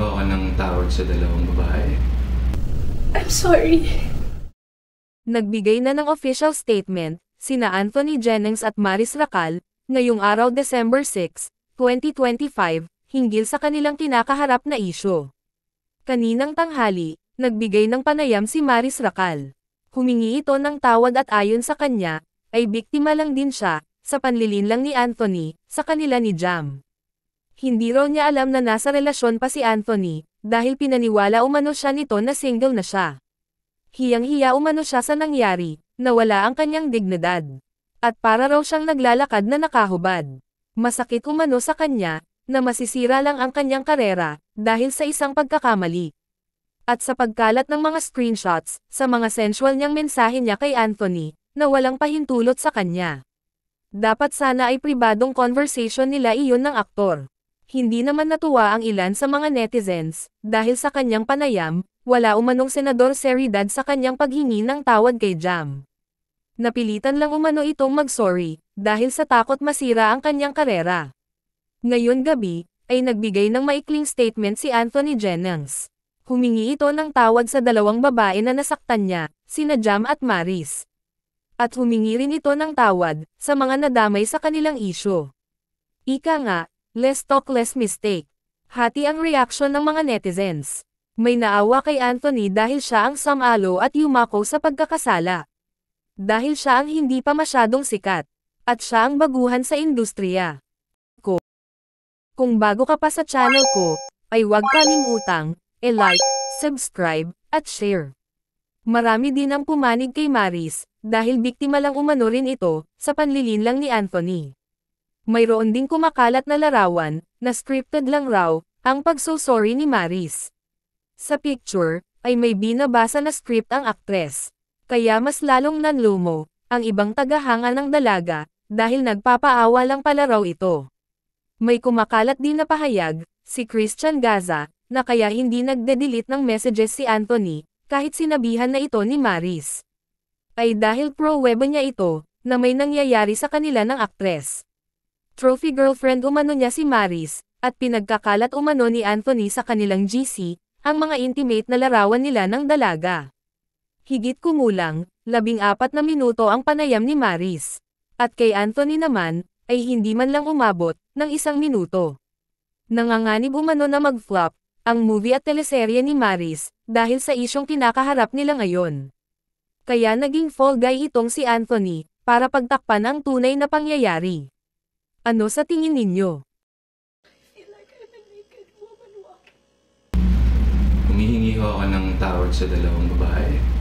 ho ako ng tawad sa dalawang babae. I'm sorry. Nagbigay na ng official statement, sina Anthony Jennings at Maris Racal, ngayong araw December 6, 2025, hinggil sa kanilang kinakaharap na isyu. Kaninang tanghali, nagbigay ng panayam si Maris Racal. Humingi ito ng tawad at ayon sa kanya, ay biktima lang din siya, sa panlilinlang ni Anthony, sa kanila ni Jam. Hindi raw niya alam na nasa relasyon pa si Anthony, dahil pinaniwala umano siya nito na single na siya. Hiyang-hiya umano siya sa nangyari, na wala ang kanyang dignidad. At para raw siyang naglalakad na nakahubad. Masakit umano sa kanya, na masisira lang ang kanyang karera, dahil sa isang pagkakamali. At sa pagkalat ng mga screenshots, sa mga sensual niyang mensahe niya kay Anthony, na walang pahintulot sa kanya. Dapat sana ay pribadong conversation nila iyon ng aktor. Hindi naman natuwa ang ilan sa mga netizens, dahil sa kanyang panayam, wala umanong Senador Seridad sa kanyang paghingi ng tawad kay Jam. Napilitan lang umano itong mag-sorry, dahil sa takot masira ang kanyang karera. Ngayon gabi, ay nagbigay ng maikling statement si Anthony Jennings. Humingi ito ng tawad sa dalawang babae na nasaktan niya, sina Jam at Maris. At humingi rin ito ng tawad, sa mga nadamay sa kanilang isyu. Ika nga, less talk less mistake. Hati ang reaksyon ng mga netizens. May naawa kay Anthony dahil siya ang sumalo at yumako sa pagkakasala. Dahil siya ang hindi pa masyadong sikat. At siya ang baguhan sa industriya. Kung bago ka pa sa channel ko, ay huwag kalimutang, like, subscribe, at share. Marami din ang pumanig kay Maris, dahil biktima lang umano rin ito, sa panlilinlang ni Anthony. Mayroon ding kumakalat na larawan, na scripted lang raw, ang pagsusorry ni Maris. Sa picture, ay may binabasa na script ang aktres. Kaya mas lalong nanlumo, ang ibang tagahanga ng dalaga, dahil nagpapaawa lang pala raw ito. May kumakalat din na pahayag, si Christian Gaza, na kaya hindi nagde-delete ng messages si Anthony, kahit sinabihan na ito ni Maris. Ay dahil pro-weba niya ito, na may nangyayari sa kanila ng aktres. Trophy girlfriend umano niya si Maris, at pinagkakalat umano ni Anthony sa kanilang GC, ang mga intimate na larawan nila ng dalaga. Higit kumulang, 14 na minuto ang panayam ni Maris. At kay Anthony naman, ay hindi man lang umabot, ng 1 minuto. Nanganganib umano na mag-flop, ang movie at teleserye ni Maris, dahil sa isyong kinakaharap nila ngayon. Kaya naging fall guy itong si Anthony, para pagtakpan ang tunay na pangyayari. Ano sa tingin ninyo? Humihingi ho ako ng tawad sa dalawang babae.